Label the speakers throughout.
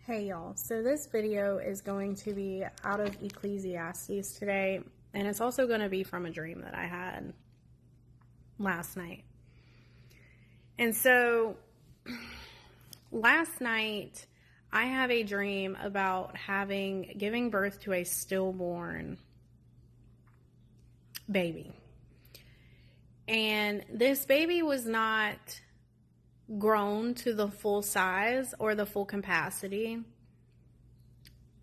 Speaker 1: Hey y'all, so this video is going to be out of Ecclesiastes today, and it's also going to be from a dream that I had last night. And so last night I have a dream about giving birth to a stillborn baby. And this baby was not grown to the full size or the full capacity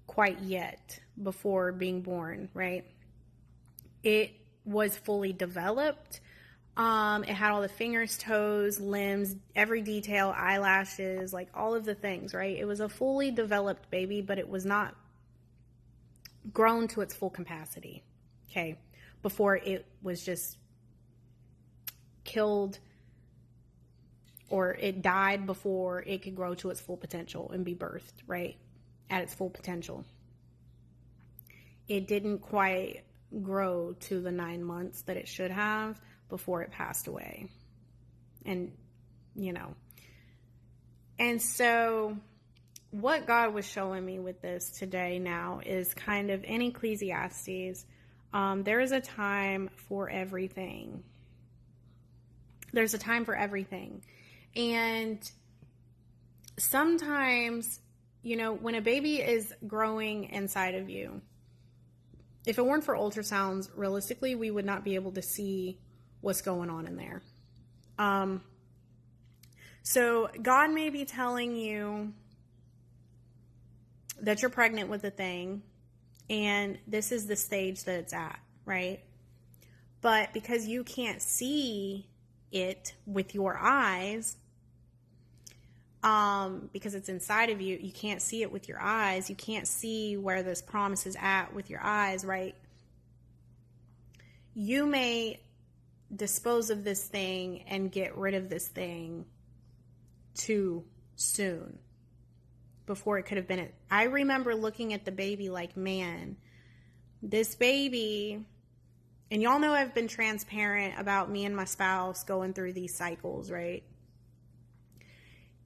Speaker 1: quite yet before being born, right? It was fully developed. It had all the fingers, toes, limbs, every detail, eyelashes, like all of the things, right? It was a fully developed baby, but it was not grown to its full capacity, okay? Before it was just killed, or it died before it could grow to its full potential and be birthed, right? At its full potential. It didn't quite grow to the 9 months that it should have before it passed away. And, And so what God was showing me with this today now is kind of in Ecclesiastes, there is a time for everything. There's a time for everything. And sometimes, when a baby is growing inside of you, if it weren't for ultrasounds, realistically, we would not be able to see what's going on in there. So God may be telling you that you're pregnant with a thing, and this is the stage that it's at, right? But because you can't see it with your eyes, because it's inside of you, you can't see it with your eyes. You can't see where this promise is at with your eyes, right? You may dispose of this thing and get rid of this thing too soon before it could have been it. I remember looking at the baby like, man, this baby, and y'all know I've been transparent about me and my spouse going through these cycles, right?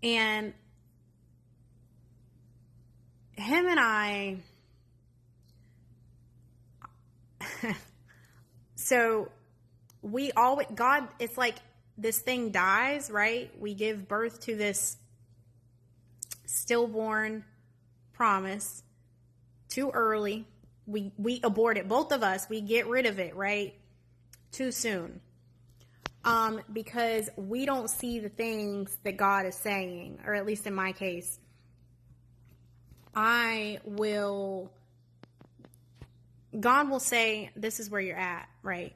Speaker 1: And him and I, so we always, God, it's like this thing dies, right? We give birth to this stillborn promise too early. We abort it, both of us. We get rid of it, right? Too soon. Because we don't see the things that God is saying, or at least in my case, God will say, this is where you're at, right?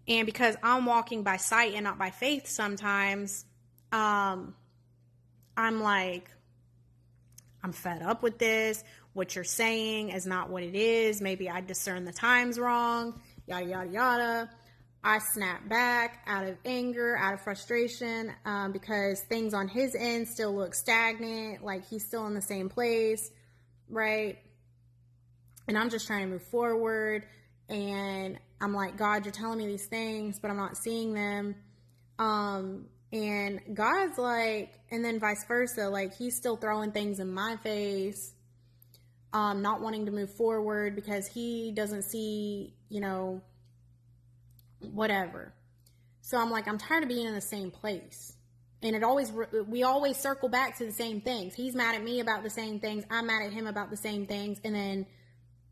Speaker 1: And because I'm walking by sight and not by faith sometimes, I'm like, I'm fed up with this. What you're saying is not what it is. Maybe I discern the times wrong, yada, yada, yada. I snap back out of anger, out of frustration, because things on his end still look stagnant, like he's still in the same place, right? And I'm just trying to move forward, and I'm like, God, you're telling me these things, but I'm not seeing them. And God's like, and then vice versa, like he's still throwing things in my face, not wanting to move forward because he doesn't see, whatever. So I'm like, I'm tired of being in the same place. And we always circle back to the same things. He's mad at me about the same things. I'm mad at him about the same things. And then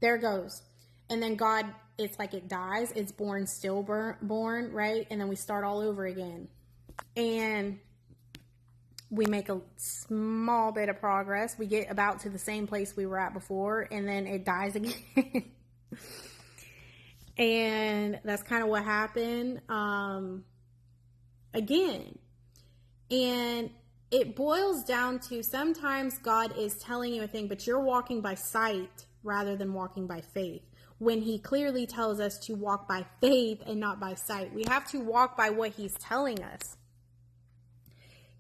Speaker 1: there it goes. And then God, it's like it dies. It's stillborn, right? And then we start all over again. And we make a small bit of progress. We get about to the same place we were at before. And then it dies again. And that's kind of what happened again. And it boils down to sometimes God is telling you a thing, but you're walking by sight rather than walking by faith, when he clearly tells us to walk by faith and not by sight. We have to walk by what he's telling us.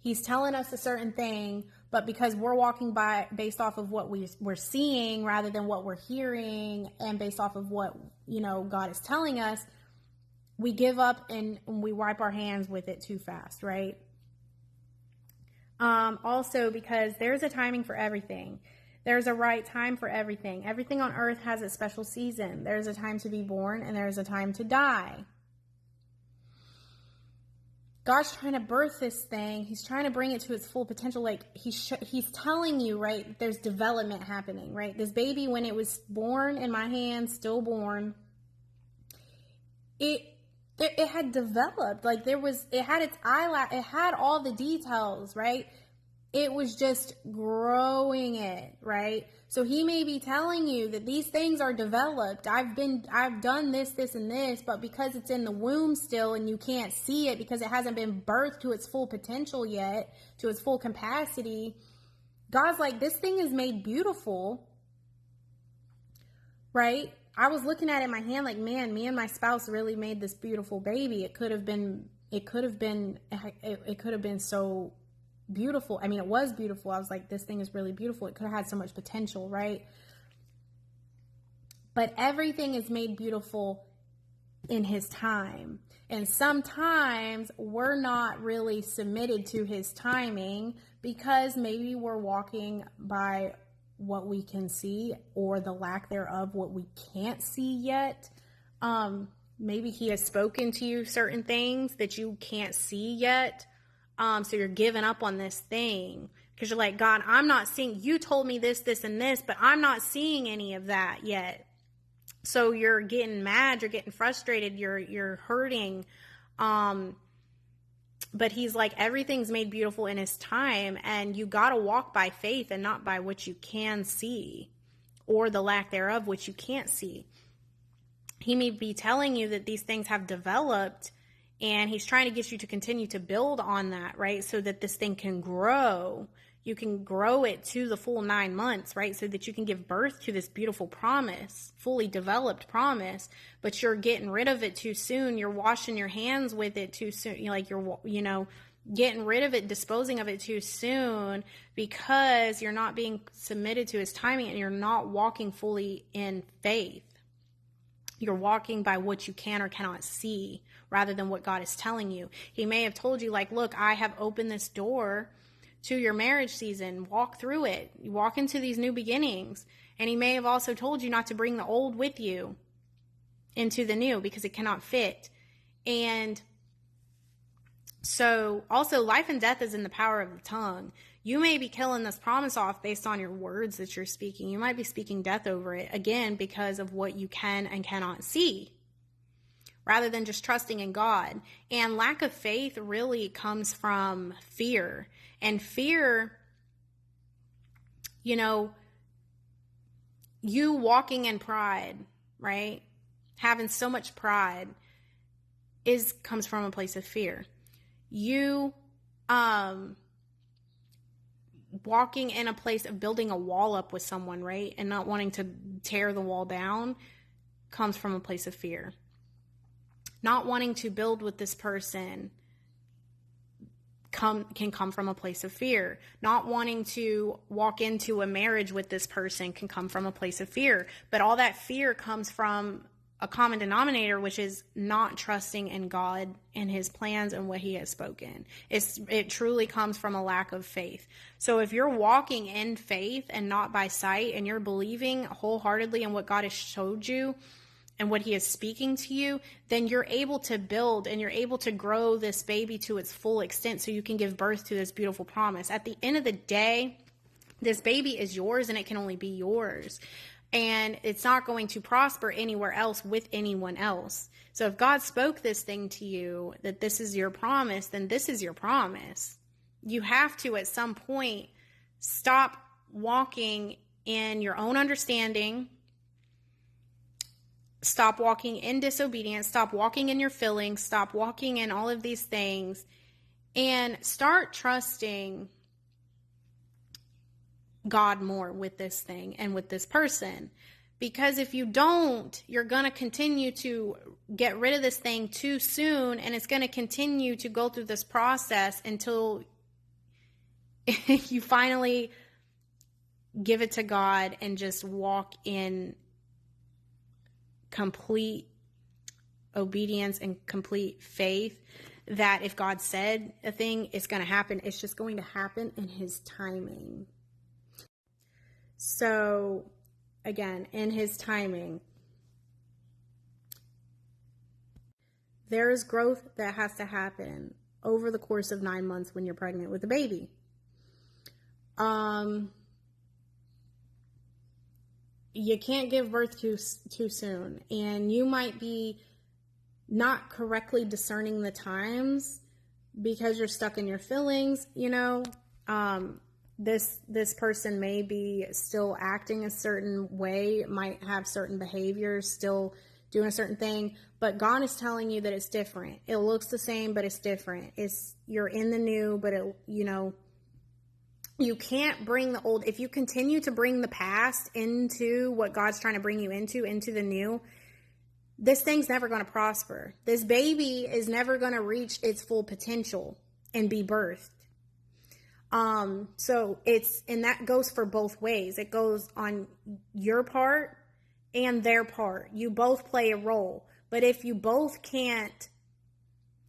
Speaker 1: He's telling us a certain thing, but because we're walking based off of what we're seeing rather than what we're hearing, and based off of what, God is telling us, we give up and we wipe our hands with it too fast, right? Also, because there's a timing for everything. There's a right time for everything. Everything on earth has a special season. There's a time to be born and there's a time to die. God's trying to birth this thing. He's trying to bring it to its full potential. Like he's telling you, right, there's development happening, right? This baby, when it was born in my hands, stillborn, it had developed. Like it had its eyelash, it had all the details, right? It was just growing it, right? So he may be telling you that these things are developed. I've done this, and this, but because it's in the womb still and you can't see it because it hasn't been birthed to its full potential yet, to its full capacity, God's like, this thing is made beautiful, right? I was looking at it in my hand like, man, me and my spouse really made this beautiful baby. It could have been so beautiful. I mean, it was beautiful. I was like, this thing is really beautiful. It could have had so much potential, right? But everything is made beautiful in his time. And sometimes we're not really submitted to his timing because maybe we're walking by what we can see or the lack thereof, what we can't see yet. Maybe he has spoken to you certain things that you can't see yet. So you're giving up on this thing because you're like, God, I'm not seeing, you told me this, and this, but I'm not seeing any of that yet. So you're getting mad, you're getting frustrated, you're hurting. But he's like, everything's made beautiful in his time, and you got to walk by faith and not by what you can see or the lack thereof, which you can't see. He may be telling you that these things have developed, and he's trying to get you to continue to build on that, right? So that this thing can grow. You can grow it to the full 9 months, right? So that you can give birth to this beautiful promise, fully developed promise, but you're getting rid of it too soon. You're washing your hands with it too soon. You're getting rid of it, disposing of it too soon because you're not being submitted to his timing and you're not walking fully in faith. You're walking by what you can or cannot see rather than what God is telling you. He may have told you, like, look, I have opened this door to your marriage season. Walk through it. You walk into these new beginnings. And he may have also told you not to bring the old with you into the new because it cannot fit. And so also life and death is in the power of the tongue. You may be killing this promise off based on your words that you're speaking. You might be speaking death over it, again, because of what you can and cannot see, rather than just trusting in God. And lack of faith really comes from fear. And fear, you walking in pride, right? Having so much pride comes from a place of fear. You walking in a place of building a wall up with someone, right? And not wanting to tear the wall down comes from a place of fear. Not wanting to build with this person can come from a place of fear. Not wanting to walk into a marriage with this person can come from a place of fear. But all that fear comes from a common denominator, which is not trusting in God and his plans and what he has spoken. It truly comes from a lack of faith. So if you're walking in faith and not by sight, and you're believing wholeheartedly in what God has showed you and what he is speaking to you, then you're able to build and you're able to grow this baby to its full extent so you can give birth to this beautiful promise. At the end of the day, this baby is yours and it can only be yours. And it's not going to prosper anywhere else with anyone else. So if God spoke this thing to you, that this is your promise, then this is your promise. You have to, at some point, stop walking in your own understanding. Stop walking in disobedience. Stop walking in your feelings. Stop walking in all of these things. And start trusting God more with this thing and with this person. Because if you don't, you're going to continue to get rid of this thing too soon, and it's going to continue to go through this process until you finally give it to God and just walk in complete obedience and complete faith that if God said a thing, it's going to happen. It's just going to happen in his timing. So again, in his timing, there is growth that has to happen over the course of 9 months when you're pregnant with a baby. You can't give birth too soon, and you might be not correctly discerning the times because you're stuck in your feelings. This person may be still acting a certain way, might have certain behaviors, still doing a certain thing, but God is telling you that it's different. It looks the same, but it's different. You're in the new, but you can't bring the old. If you continue to bring the past into what God's trying to bring you into the new, this thing's never going to prosper. This baby is never going to reach its full potential and be birthed. So and that goes for both ways. It goes on your part and their part. You both play a role. But if you both can't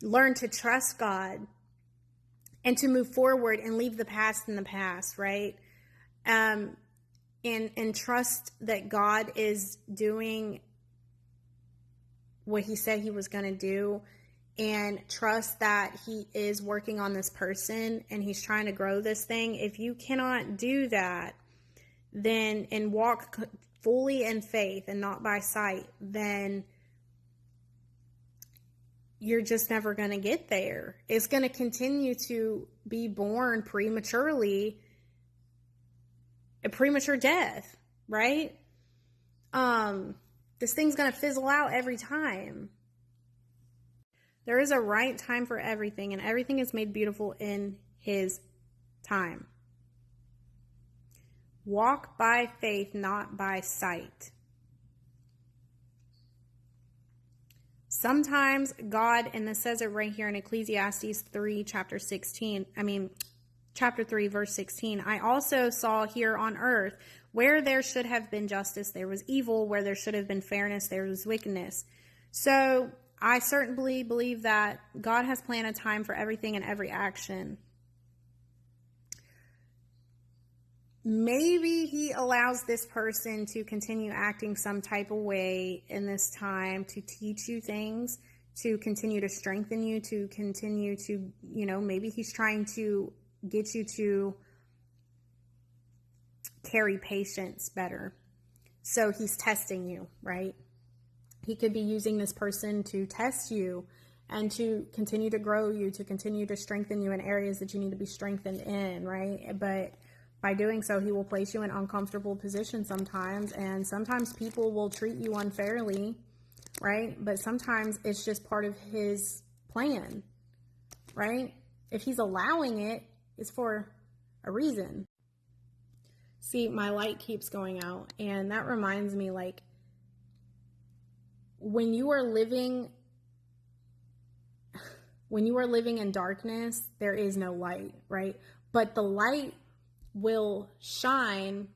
Speaker 1: learn to trust God and to move forward and leave the past in the past, right? And trust that God is doing what he said he was going to do, and trust that he is working on this person and he's trying to grow this thing. If you cannot do that, then, and walk fully in faith and not by sight, then you're just never going to get there. It's going to continue to be born prematurely, a premature death, right? This thing's going to fizzle out every time. There is a right time for everything, and everything is made beautiful in his time. Walk by faith, not by sight. Sometimes God, and this says it right here in Ecclesiastes 3, chapter 3, verse 16. I also saw here on earth where there should have been justice, there was evil. Where there should have been fairness, there was wickedness. So I certainly believe that God has planned a time for everything and every action. Maybe he allows this person to continue acting some type of way in this time to teach you things, to continue to strengthen you, to continue to, maybe he's trying to get you to carry patience better. So he's testing you, right? He could be using this person to test you and to continue to grow you, to continue to strengthen you in areas that you need to be strengthened in, right? But by doing so, he will place you in uncomfortable positions sometimes, and sometimes people will treat you unfairly, right? But sometimes it's just part of his plan, right? If he's allowing it, it's for a reason. See, my light keeps going out, and that reminds me, like, when you are living in darkness, there is no light, right? But the light will shine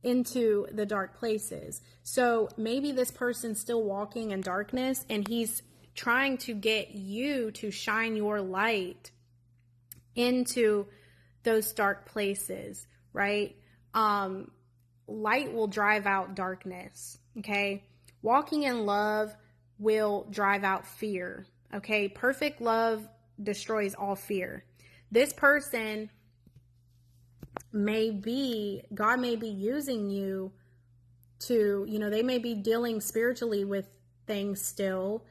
Speaker 1: into the dark places. So maybe this person's still walking in darkness, and he's trying to get you to shine your light into those dark places, right? Light will drive out darkness, okay? Walking in love will drive out fear, okay? Perfect love destroys all fear. This person God may be using you to, they may be dealing spiritually with things still,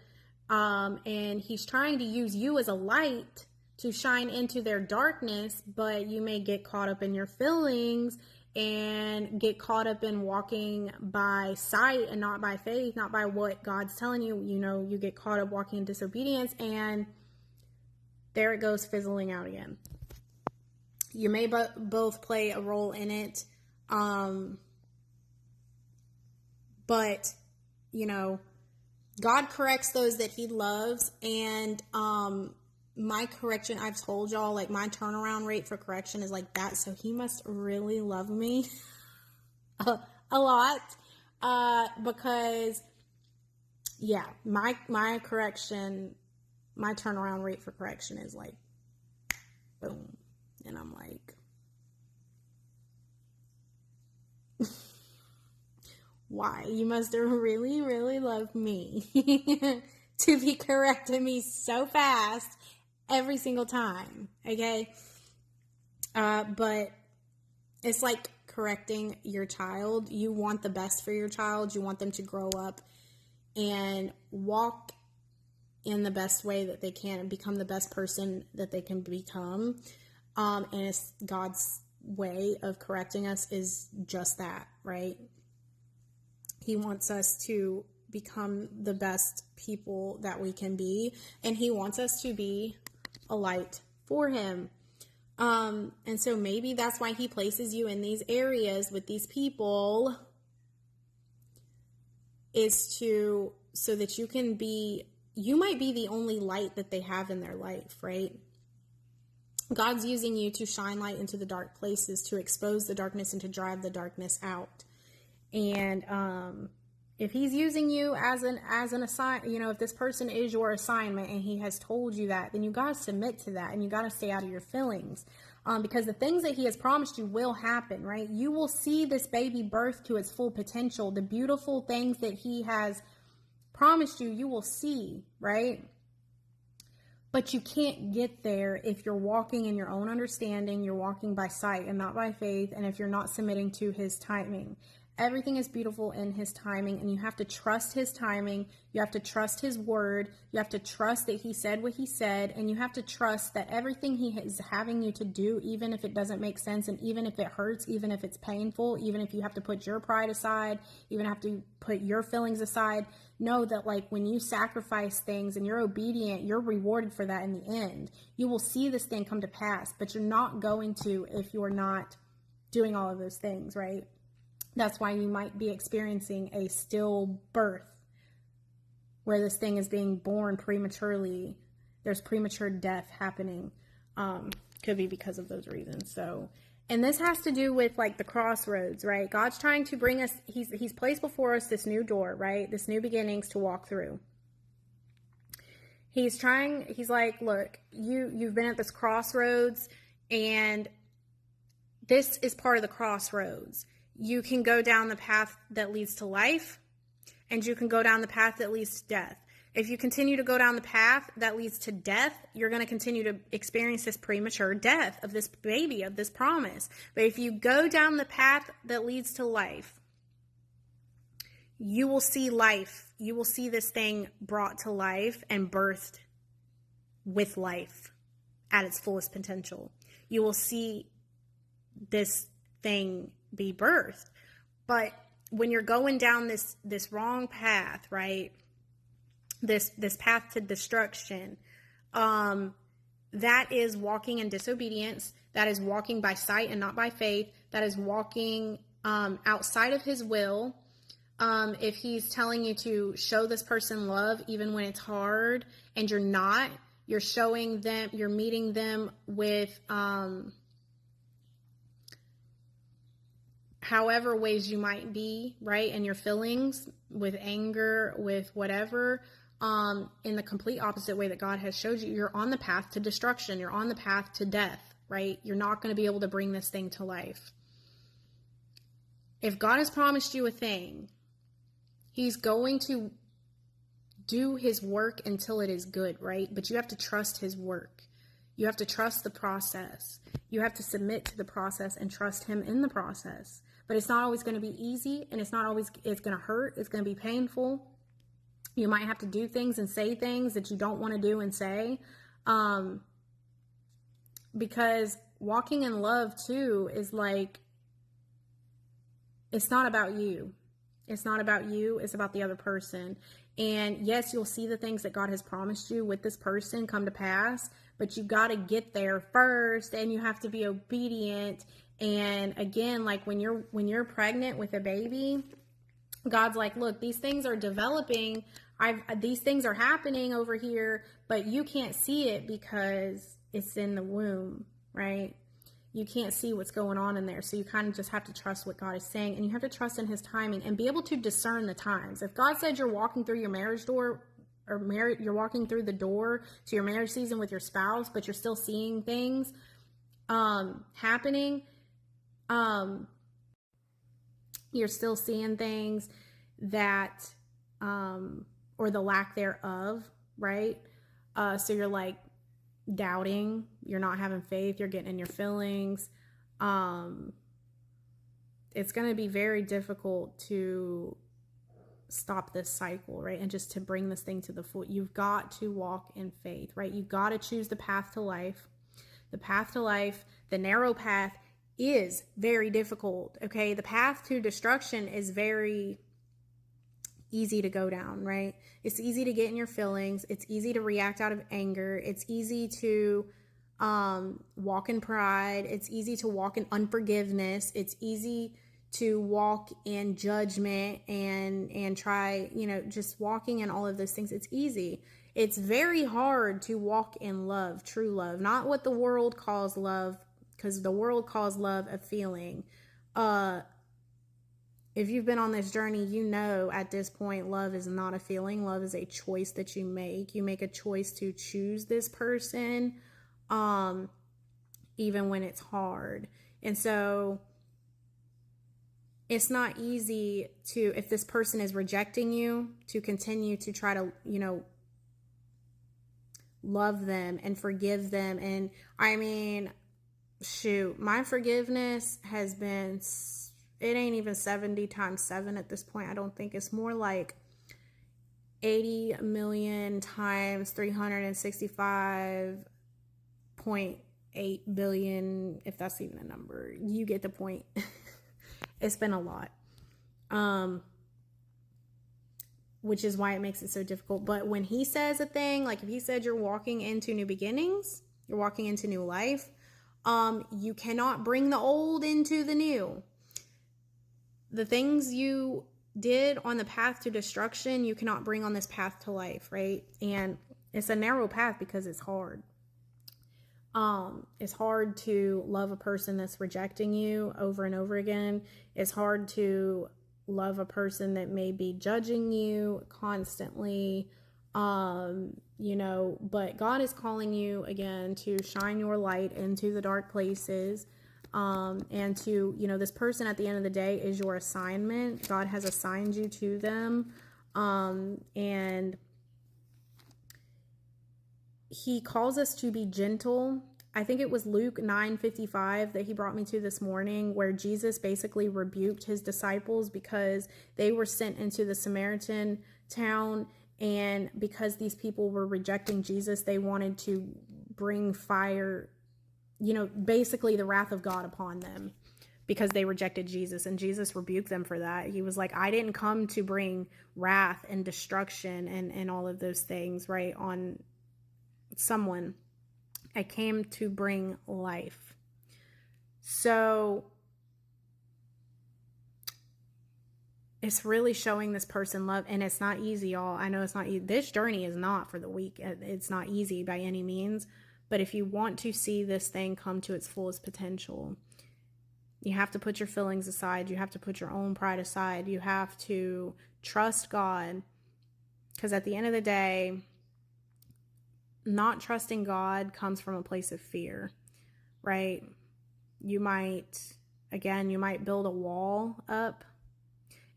Speaker 1: and he's trying to use you as a light to shine into their darkness, but you may get caught up in your feelings and get caught up in walking by sight and not by faith, not by what God's telling you. You get caught up walking in disobedience, and there it goes, fizzling out again. You may both play a role in it, but, God corrects those that he loves, and my correction, I've told y'all, like, my turnaround rate for correction is like that, so he must really love me a lot, because, yeah, my correction my turnaround rate for correction is like, boom. And I'm like, why? You must really, really love me to be correcting me so fast every single time. Okay. But it's like correcting your child. You want the best for your child. You want them to grow up and walk in the best way that they can and become the best person that they can become. And it's God's way of correcting us is just that, right? He wants us to become the best people that we can be, and he wants us to be a light for him. And so maybe that's why he places you in these areas with these people, is so that you might be the only light that they have in their life, right? God's using you to shine light into the dark places, to expose the darkness and to drive the darkness out. And if he's using you as an assign, if this person is your assignment and he has told you that, then you got to submit to that, and you got to stay out of your feelings, because the things that he has promised you will happen, right? You will see this baby birth to its full potential. The beautiful things that he has promised you, you will see, right? But you can't get there if you're walking in your own understanding. You're walking by sight and not by faith. And if you're not submitting to his timing. Everything is beautiful in his timing, and you have to trust his timing. You have to trust his word. You have to trust that he said what he said, and you have to trust that everything he is having you to do, even if it doesn't make sense, and even if it hurts, even if it's painful, even if you have to put your pride aside, even have to put your feelings aside, know that like when you sacrifice things and you're obedient, you're rewarded for that in the end. You will see this thing come to pass, but you're not going to if you're not doing all of those things, right? That's why you might be experiencing a stillbirth, where this thing is being born prematurely. There's premature death happening. Could be because of those reasons. So, and this has to do with like the crossroads, right? God's trying to bring us, he's placed before us this new door, right? This new beginnings to walk through. He's like, look, you've been at this crossroads, and this is part of the crossroads. You can go down the path that leads to life, and you can go down the path that leads to death. If you continue to go down the path that leads to death, you're going to continue to experience this premature death of this baby, of this promise. But if you go down the path that leads to life, you will see life. You will see this thing brought to life and birthed with life at its fullest potential. You will see this thing be birthed. But when you're going down this wrong path, right? This path to destruction, that is walking in disobedience. That is walking by sight and not by faith. That is walking outside of his will. If he's telling you to show this person love even when it's hard and you're not, you're showing them, you're meeting them with however ways you might be, right? And your feelings, with anger, with whatever, in the complete opposite way that God has showed you, you're on the path to destruction. You're on the path to death, right? You're not going to be able to bring this thing to life. If God has promised you a thing, he's going to do his work until it is good, right? But you have to trust his work. You have to trust the process. You have to submit to the process and trust him in the process. But it's not always going to be easy, and it's going to hurt. It's going to be painful. You might have to do things and say things that you don't want to do and say. Because walking in love too is like, it's not about you. It's not about you. It's about the other person. And yes, you'll see the things that God has promised you with this person come to pass, but you got to get there first, and you have to be obedient. And again, like when you're pregnant with a baby, God's like, look, these things are developing. These things are happening over here, but you can't see it because it's in the womb, right? You can't see what's going on in there. So you kind of just have to trust what God is saying, and you have to trust in his timing and be able to discern the times. If God said you're walking through your marriage door, or married, you're walking through the door to your marriage season with your spouse, but you're still seeing things happening. You're still seeing things that or the lack thereof, right? So you're like doubting, you're not having faith, you're getting in your feelings. It's going to be very difficult to stop this cycle, right? And just to bring this thing to the full. You've got to walk in faith, right? You've got to choose the path to life. The path to life, the narrow path, is very difficult, okay? The path to destruction is very easy to go down, right? It's easy to get in your feelings. It's easy to react out of anger. It's easy to walk in pride. It's easy to walk in unforgiveness. It's easy to walk in judgment and try, just walking in all of those things. It's easy. It's very hard to walk in love, true love, not what the world calls love, because the world calls love a feeling. If you've been on this journey, you know at this point, love is not a feeling. Love is a choice that you make. You make a choice to choose this person, even when it's hard. And so it's not easy to, if this person is rejecting you, to continue to try to, love them and forgive them. And I mean, shoot, my forgiveness has been, it ain't even 70 times 7 at this point. I don't think. It's more like 80 million times 365.8 billion, if that's even a number. You get the point. It's been a lot. Which is why it makes it so difficult. But when he says a thing, like if he said you're walking into new beginnings, you're walking into new life, you cannot bring the old into the new. The things you did on the path to destruction, you cannot bring on this path to life, right? And it's a narrow path because it's hard. It's hard to love a person that's rejecting you over and over again. It's hard to love a person that may be judging you constantly, but God is calling you again to shine your light into the dark places, and to, this person at the end of the day is your assignment. God has assigned you to them, and he calls us to be gentle. I think it was Luke 9:55 that he brought me to this morning, where Jesus basically rebuked his disciples because they were sent into the Samaritan town, and because these people were rejecting Jesus, they wanted to bring fire, basically the wrath of God upon them because they rejected Jesus, and Jesus rebuked them for that. He was like, I didn't come to bring wrath and destruction and all of those things, right, on someone. I came to bring life. So it's really showing this person love, and it's not easy, y'all. I know it's not easy. This journey is not for the weak. It's not easy by any means. But if you want to see this thing come to its fullest potential, you have to put your feelings aside. You have to put your own pride aside. You have to trust God, because at the end of the day, not trusting God comes from a place of fear, right? You might build a wall up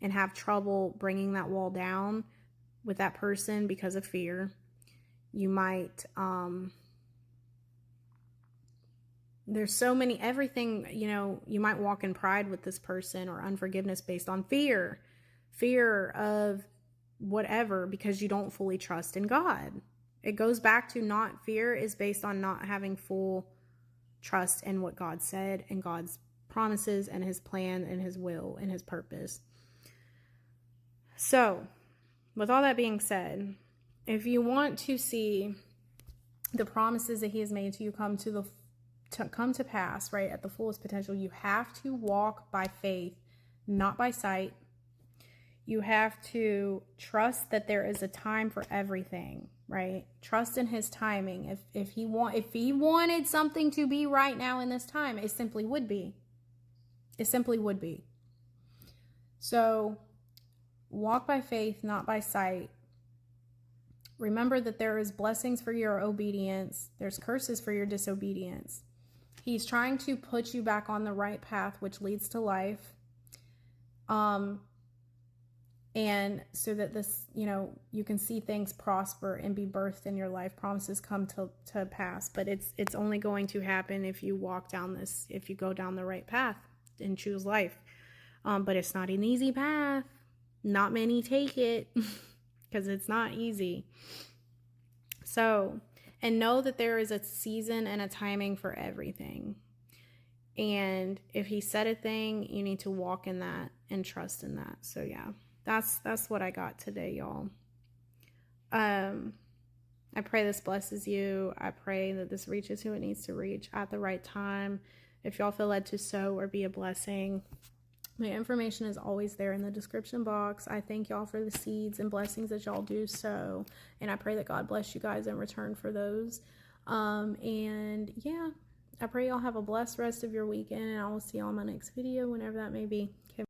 Speaker 1: and have trouble bringing that wall down with that person because of fear. You might, there's so many, everything, you might walk in pride with this person or unforgiveness based on fear of whatever, because you don't fully trust in God. It goes back to not fear is based on not having full trust in what God said and God's promises and his plan and his will and his purpose. So, with all that being said, if you want to see the promises that he has made to you come to pass, right, at the fullest potential, you have to walk by faith, not by sight. You have to trust that there is a time for everything, right? Trust in his timing. If he wanted something to be right now in this time, it simply would be. It simply would be. So walk by faith, not by sight. Remember that there is blessings for your obedience. There's curses for your disobedience. He's trying to put you back on the right path, which leads to life. And so that this, you can see things prosper and be birthed in your life. Promises come to pass, but it's only going to happen if you if you go down the right path and choose life. But it's not an easy path. Not many take it because it's not easy. So, and know that there is a season and a timing for everything. And if he said a thing, you need to walk in that and trust in that. So yeah, that's what I got today, y'all. I pray this blesses you. I pray that this reaches who it needs to reach at the right time. If y'all feel led to sow or be a blessing, my information is always there in the description box. I thank y'all for the seeds and blessings that y'all do sow. And I pray that God bless you guys in return for those. And yeah, I pray y'all have a blessed rest of your weekend. And I will see y'all in my next video, whenever that may be. Okay.